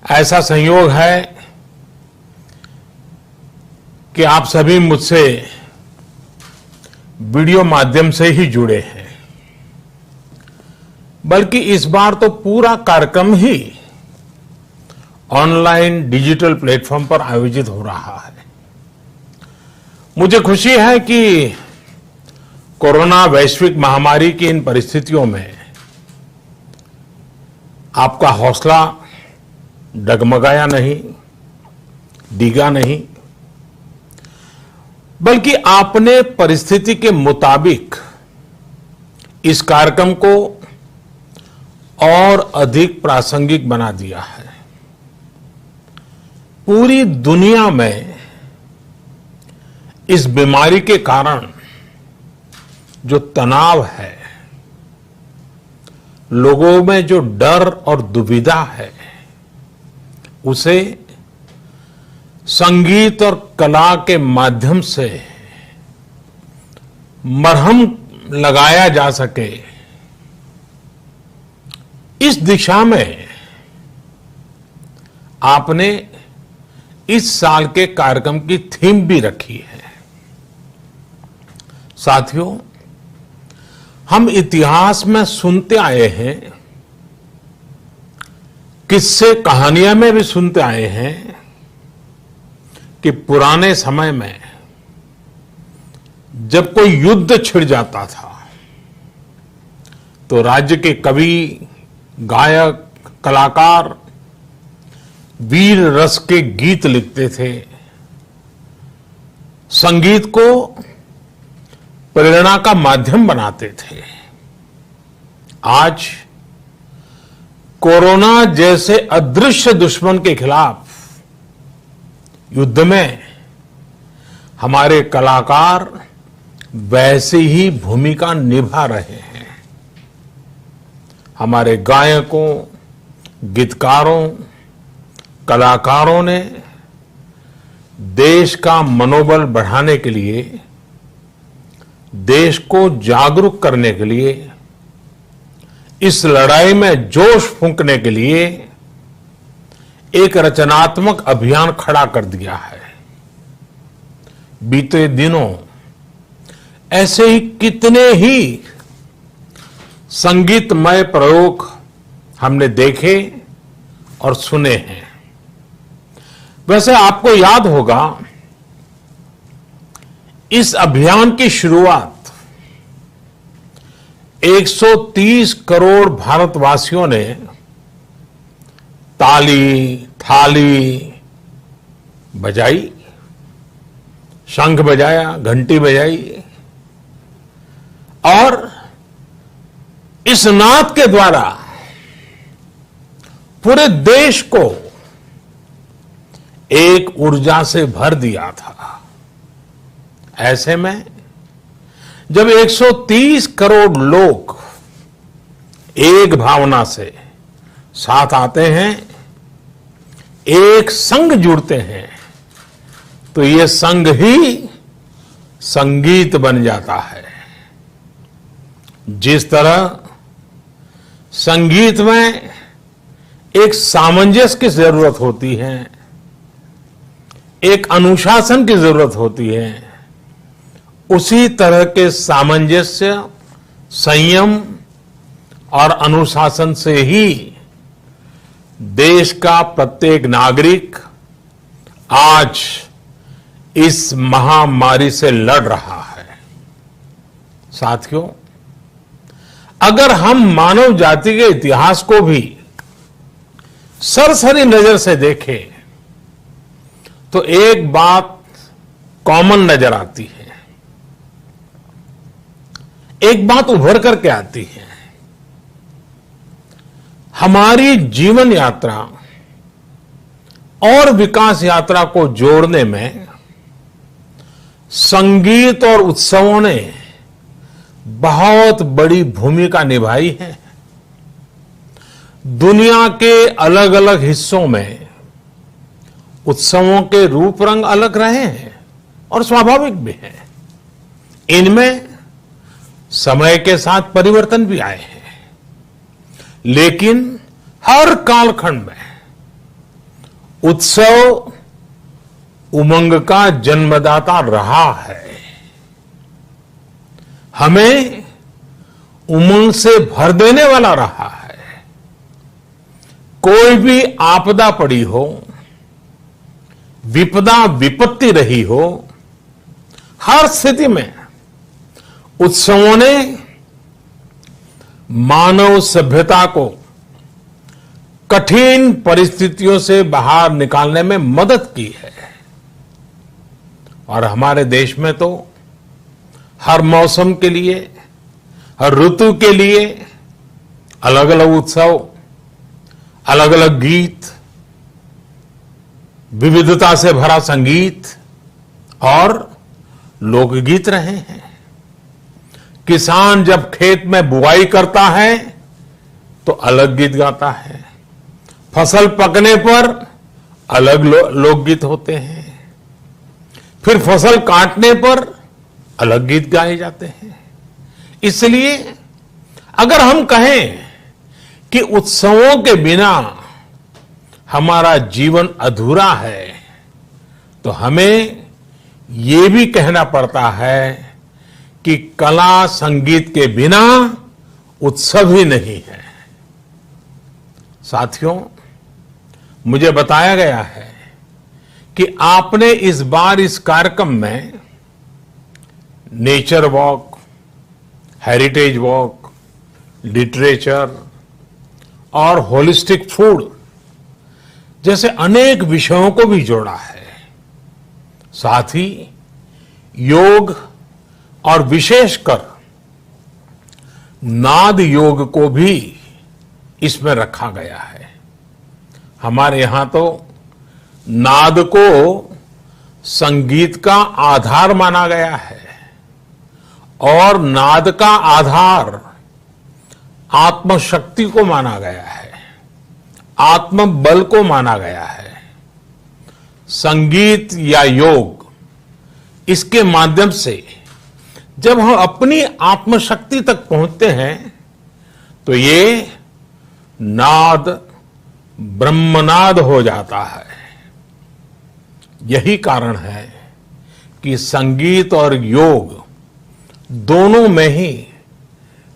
ऐसा संयोग है कि आप सभी मुझसे वीडियो माध्यम से ही जुड़े हैं, बल्कि इस बार तो पूरा कार्यक्रम ही ऑनलाइन डिजिटल प्लेटफॉर्म पर आयोजित हो रहा है। मुझे खुशी है कि कोरोना वैश्विक महामारी की इन परिस्थितियों में आपका हौसला डगमगाया नहीं, डिगा नहीं, बल्कि आपने परिस्थिति के मुताबिक इस कार्यक्रम को और अधिक प्रासंगिक बना दिया है। पूरी दुनिया में इस बीमारी के कारण जो तनाव है, लोगों में जो डर और दुविधा है, उसे संगीत और कला के माध्यम से मरहम लगाया जा सके, इस दिशा में आपने इस साल के कार्यक्रम की थीम भी रखी है। साथियों, हम इतिहास में सुनते आए हैं, किस्से कहानियां में भी सुनते आए हैं कि पुराने समय में जब कोई युद्ध छिड़ जाता था तो राज्य के कवि, गायक, कलाकार वीर रस के गीत लिखते थे, संगीत को प्रेरणा का माध्यम बनाते थे। आज कोरोना जैसे अदृश्य दुश्मन के खिलाफ युद्ध में हमारे कलाकार वैसे ही भूमिका निभा रहे हैं। हमारे गायकों, गीतकारों, कलाकारों ने देश का मनोबल बढ़ाने के लिए, देश को जागरूक करने के लिए, इस लड़ाई में जोश फूंकने के लिए एक रचनात्मक अभियान खड़ा कर दिया है। बीते दिनों ऐसे ही कितने ही संगीतमय प्रयोग हमने देखे और सुने हैं। वैसे आपको याद होगा, इस अभियान की शुरुआत 130 करोड़ भारतवासियों ने ताली, थाली बजाई, शंख बजाया, घंटी बजाई और इस नाद के द्वारा पूरे देश को एक ऊर्जा से भर दिया था। ऐसे में जब 130 करोड़ लोग एक भावना से साथ आते हैं, एक संग जुड़ते हैं, तो ये संग ही संगीत बन जाता है। जिस तरह संगीत में एक सामंजस्य की जरूरत होती है, एक अनुशासन की जरूरत होती है, उसी तरह के सामंजस्य, संयम और अनुशासन से ही देश का प्रत्येक नागरिक आज इस महामारी से लड़ रहा है। साथियों, अगर हम मानव जाति के इतिहास को भी सरसरी नजर से देखें तो एक बात कॉमन नजर आती है, एक बात उभर करके आती है। हमारी जीवन यात्रा और विकास यात्रा को जोड़ने में संगीत और उत्सवों ने बहुत बड़ी भूमिका निभाई है। दुनिया के अलग अलग हिस्सों में उत्सवों के रूप रंग अलग रहे हैं और स्वाभाविक भी है। इनमें समय के साथ परिवर्तन भी आए हैं, लेकिन हर कालखंड में उत्सव उमंग का जन्मदाता रहा है। हमें उमंग से भर देने वाला रहा है। कोई भी आपदा पड़ी हो, विपदा विपत्ति रही हो, हर स्थिति में उत्सवों ने मानव सभ्यता को कठिन परिस्थितियों से बाहर निकालने में मदद की है। और हमारे देश में तो हर मौसम के लिए, हर ऋतु के लिए अलग अलग उत्सव, अलग अलग गीत, विविधता से भरा संगीत और लोकगीत रहे हैं। किसान जब खेत में बुआई करता है तो अलग गीत गाता है, फसल पकने पर अलग लोकगीत होते हैं, फिर फसल काटने पर अलग गीत गाए जाते हैं। इसलिए अगर हम कहें कि उत्सवों के बिना हमारा जीवन अधूरा है, तो हमें ये भी कहना पड़ता है कि कला संगीत के बिना उत्सव ही नहीं है। साथियों, मुझे बताया गया है कि आपने इस बार इस कार्यक्रम में nature walk, heritage walk, literature और होलिस्टिक फूड जैसे अनेक विषयों को भी जोड़ा है। साथ ही योग और विशेषकर नाद योग को भी इसमें रखा गया है। हमारे यहां तो नाद को संगीत का आधार माना गया है और नाद का आधार आत्मशक्ति को माना गया है, आत्मबल को माना गया है। संगीत या योग, इसके माध्यम से जब हम अपनी आत्मशक्ति तक पहुंचते हैं तो ये नाद ब्रह्मनाद हो जाता है। यही कारण है कि संगीत और योग दोनों में ही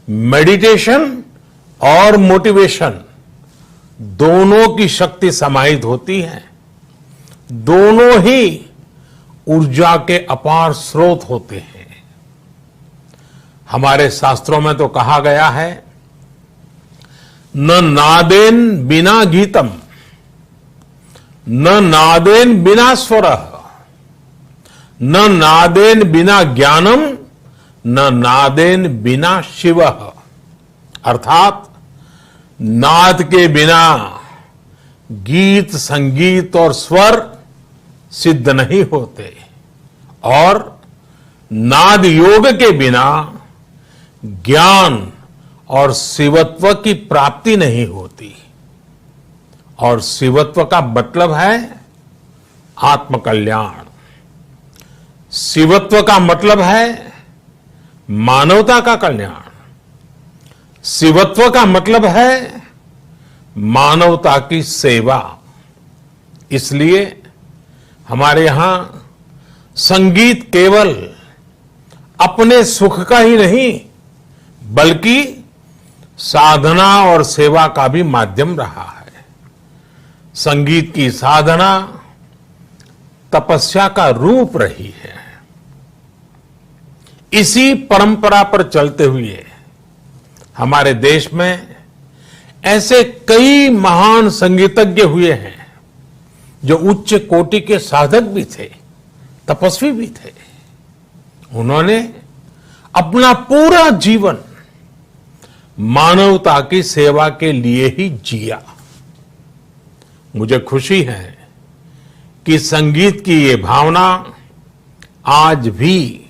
मेडिटेशन और मोटिवेशन दोनों की शक्ति समाहित होती है। दोनों ही ऊर्जा के अपार स्रोत होते हैं। हमारे शास्त्रों में तो कहा गया है, न नादेन बिना गीतम, न नादेन बिना स्वरः, न नादेन बिना ज्ञानम, न नादेन बिना शिवः। अर्थात नाद के बिना गीत, संगीत और स्वर सिद्ध नहीं होते और नाद योग के बिना ज्ञान और शिवत्व की प्राप्ति नहीं होती। और शिवत्व का मतलब है आत्मकल्याण। शिवत्व का मतलब है मानवता का कल्याण। शिवत्व का मतलब है मानवता की सेवा। इसलिए हमारे यहां संगीत केवल अपने सुख का ही नहीं बल्कि साधना और सेवा का भी माध्यम रहा है। संगीत की साधना तपस्या का रूप रही है। इसी परंपरा पर चलते हुए हमारे देश में ऐसे कई महान संगीतज्ञ हुए हैं जो उच्च कोटि के साधक भी थे, तपस्वी भी थे। उन्होंने अपना पूरा जीवन मानवता की सेवा के लिए ही जिया। मुझे खुशी है कि संगीत की ये भावना आज भी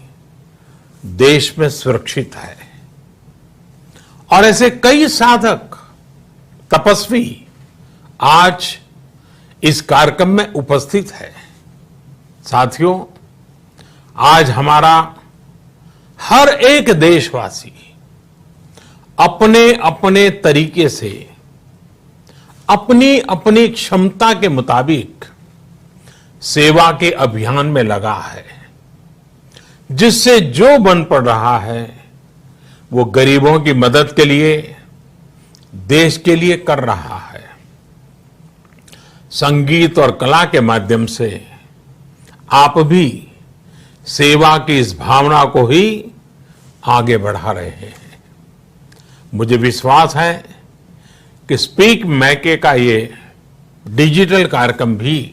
देश में सुरक्षित है और ऐसे कई साधक, तपस्वी आज इस कार्यक्रम में उपस्थित है। साथियों, आज हमारा हर एक देशवासी अपने अपने तरीके से अपनी अपनी क्षमता के मुताबिक सेवा के अभियान में लगा है, जिससे जो बन पड़ रहा है वो गरीबों की मदद के लिए, देश के लिए कर रहा है। संगीत और कला के माध्यम से आप भी सेवा की इस भावना को ही आगे बढ़ा रहे हैं। मुझे विश्वास है कि स्पीक मैके का ये डिजिटल कार्यक्रम भी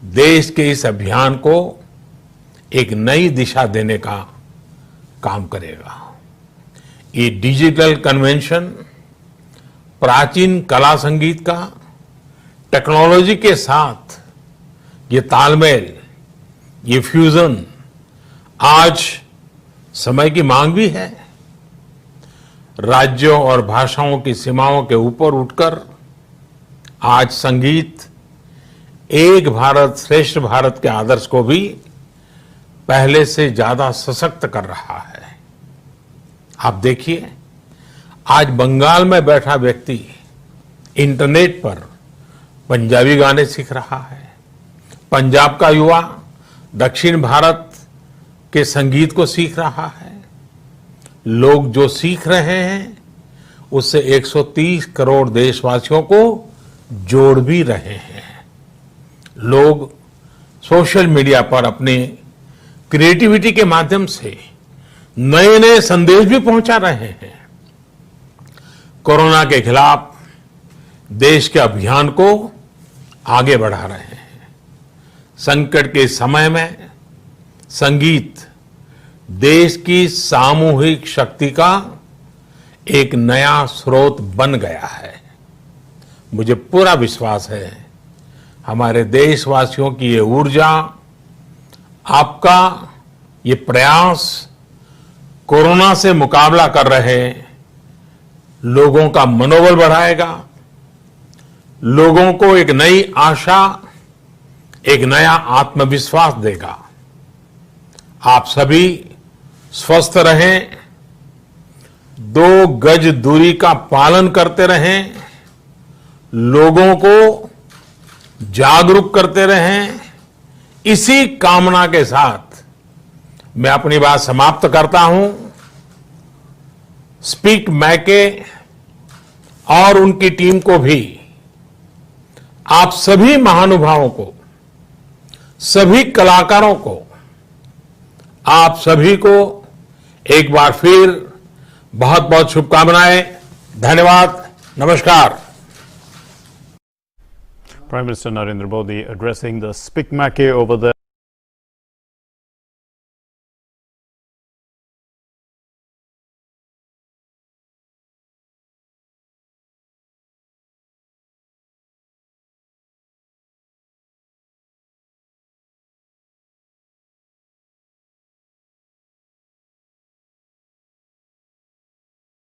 देश के इस अभियान को एक नई दिशा देने का काम करेगा। ये डिजिटल कन्वेंशन प्राचीन कला संगीत का टेक्नोलॉजी के साथ ये तालमेल, ये फ्यूजन आज समय की मांग भी है। राज्यों और भाषाओं की सीमाओं के ऊपर उठकर आज संगीत एक भारत श्रेष्ठ भारत के आदर्श को भी पहले से ज्यादा सशक्त कर रहा है। आप देखिए, आज बंगाल में बैठा व्यक्ति इंटरनेट पर पंजाबी गाने सीख रहा है। पंजाब का युवा दक्षिण भारत के संगीत को सीख रहा है। लोग जो सीख रहे हैं उससे 130 करोड़ देशवासियों को जोड़ भी रहे हैं। लोग सोशल मीडिया पर अपनी क्रिएटिविटी के माध्यम से नए नए संदेश भी पहुंचा रहे हैं। कोरोना के खिलाफ देश के अभियान को आगे बढ़ा रहे हैं। संकट के समय में संगीत देश की सामूहिक शक्ति का एक नया स्रोत बन गया है। मुझे पूरा विश्वास है हमारे देशवासियों की ये ऊर्जा, आपका ये प्रयास कोरोना से मुकाबला कर रहे लोगों का मनोबल बढ़ाएगा, लोगों को एक नई आशा, एक नया आत्मविश्वास देगा। आप सभी स्वस्थ रहें, 2 गज दूरी का पालन करते रहें, लोगों को जागरूक करते रहें। इसी कामना के साथ मैं अपनी बात समाप्त करता हूं। स्पीक मैके और उनकी टीम को भी, आप सभी महानुभावों को, सभी कलाकारों को, आप सभी को एक बार फिर बहुत बहुत शुभकामनाएं। धन्यवाद। नमस्कार। Prime Minister Narendra Modi addressing the Speak Mackey over there.